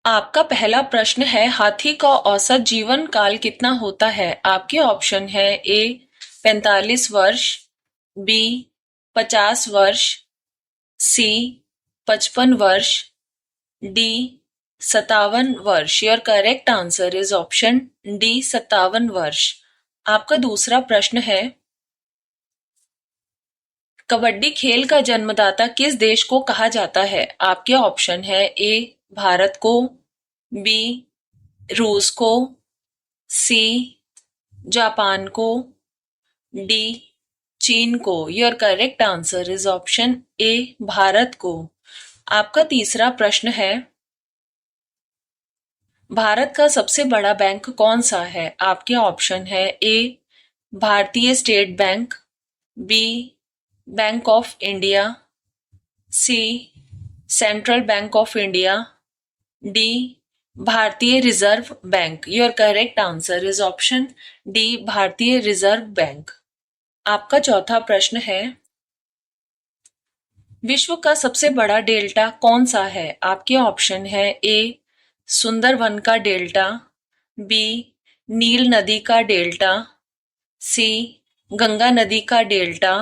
आपका पहला प्रश्न है, हाथी का औसत जीवन काल कितना होता है? आपके ऑप्शन है: ए 45 वर्ष, बी 50 वर्ष, सी 55 वर्ष, डी 57 वर्ष। Your correct answer is option D 57 वर्ष। आपका दूसरा प्रश्न है, कबड्डी खेल का जन्मदाता किस देश को कहा जाता है? आपके ऑप्शन है: ए भारत को, बी रूस को, सी जापान को, डी चीन को। Your correct answer is option ए भारत को। आपका तीसरा प्रश्न है, भारत का सबसे बड़ा बैंक कौन सा है? आपके ऑप्शन है: A Bharatiya state bank, B bank of India, C central bank of India, D Bharatiya reserve bank. Your correct answer is option D Bharatiya reserve bank. आपका चौथा प्रश्न है, विश्व का सबसे बड़ा डेल्टा कौन सा है? आपके ऑप्शन है: ए सुंदरवन का डेल्टा, बी नील नदी का डेल्टा, सी गंगा नदी का डेल्टा,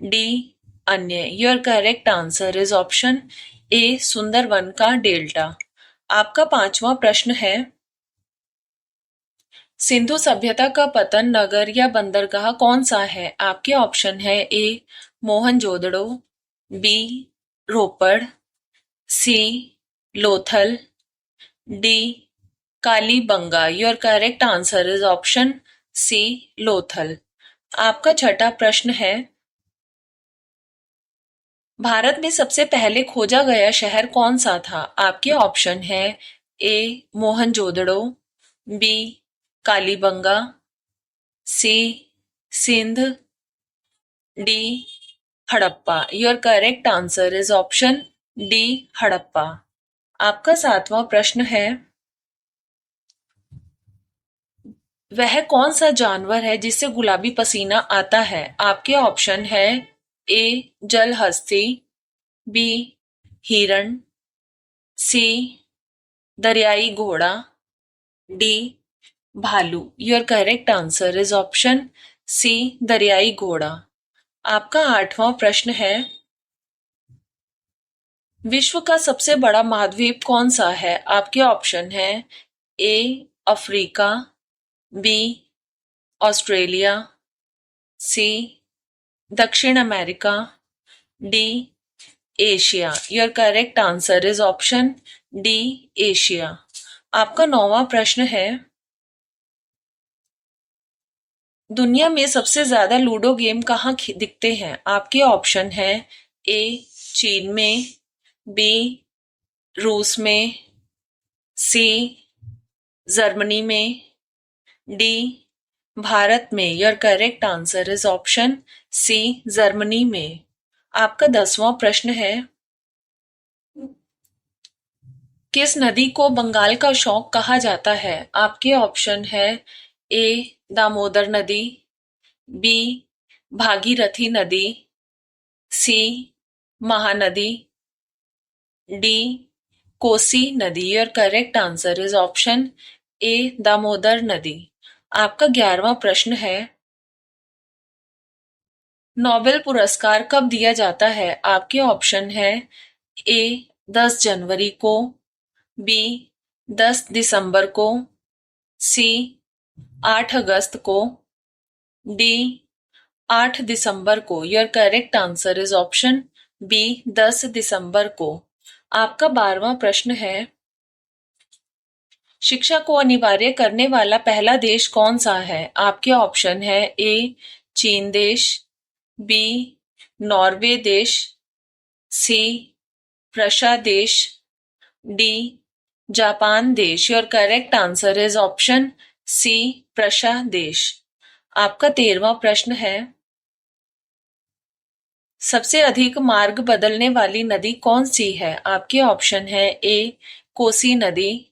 डी अन्य। Your correct answer is option A Sundarban का डेल्टा। आपका पांचवा प्रश्न है, सिंधु सभ्यता का पतन नगर या बंदरगाह कौन सा है? आपके ऑप्शन है: A Mohenjodaro, B Ropar, C Lothal, D Kalibangan. Your correct answer is option C Lothal. आपका छठा प्रश्न है, भारत में सबसे पहले खोजा गया शहर कौन सा था? आपके ऑप्शन है: A Mohenjodaro, B Kalibangan, C Sindh, D Harappa. Your correct answer is option D Harappa. आपका सातवां प्रश्न है, वह कौन सा जानवर है जिससे गुलाबी पसीना आता है? आपके ऑप्शन है: ए जलहस्ती, बी हिरण, सी दरियाई घोड़ा, डी भालू। Your correct answer is option C दरियाई घोड़ा। आपका आठवां प्रश्न है, विश्व का सबसे बड़ा महाद्वीप कौन सा है? आपके ऑप्शन है: ए अफ्रीका, बी ऑस्ट्रेलिया, सी दक्षिण America, D Asia. Your correct answer is option D Asia. आपका नौवां प्रश्न है, दुनिया में सबसे ज्यादा लूडो गेम कहाँ दिखते हैं? आपके ऑप्शन है: ए चीन में, बी रूस में, सी जर्मनी में, डी भारत में। Your correct answer is option C Germany में। आपका 10वां प्रश्न है, किस नदी को बंगाल का शौक कहा जाता है? आपके ऑप्शन है: ए दामोदर नदी, बी भागीरथी नदी, सी महानदी, डी कोसी नदी। Your correct answer is option ए दामोदर नदी। आपका 11वां प्रश्न है, नोबेल पुरस्कार कब दिया जाता है? आपके ऑप्शन है: ए 10 जनवरी को, बी 10 दिसंबर को, सी 8 अगस्त को, डी 8 दिसंबर को। Your correct answer is option B 10 दिसंबर को। आपका 12वां प्रश्न है, शिक्षा को अनिवार्य करने वाला पहला देश कौन सा है? आपके ऑप्शन है: ए चीन देश, बी नॉर्वे देश, सी रशिया देश, डी जापान देश। Your correct answer is option C Russia देश। आपका 13वां प्रश्न है, सबसे अधिक मार्ग बदलने वाली नदी कौन सी है? आपके ऑप्शन है: ए कोसी नदी,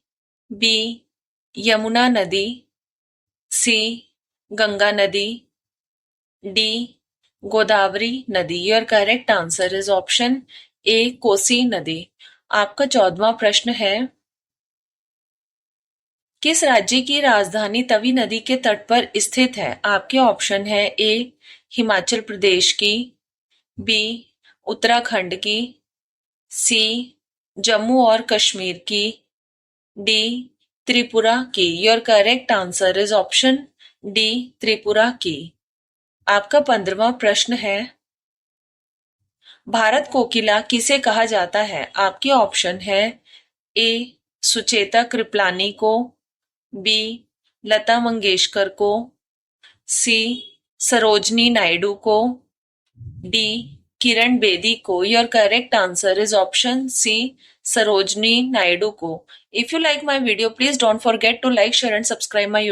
बी यमुना नदी, सी गंगा नदी, डी गोदावरी नदी। Your correct answer is option ए कोसी नदी। आपका 14वां प्रश्न है, किस राज्य की राजधानी तवी नदी के तट पर स्थित है? आपके ऑप्शन है ए हिमाचल प्रदेश की, बी उत्तराखंड की, सी जम्मू और कश्मीर की, डी त्रिपुरा की। Your correct answer is option D Tripura की। आपका 15वां प्रश्न है, भारत कोकिला किसे कहा जाता है? आपके ऑप्शन है ए सुचेता कृपलानी को, बी लता मंगेशकर को, सी सरोजनी नायडू को, डी किरण बेदी को। Your correct answer is option C Sarojini Naidu को। If you like my video, please don't forget to like, share and subscribe my YouTube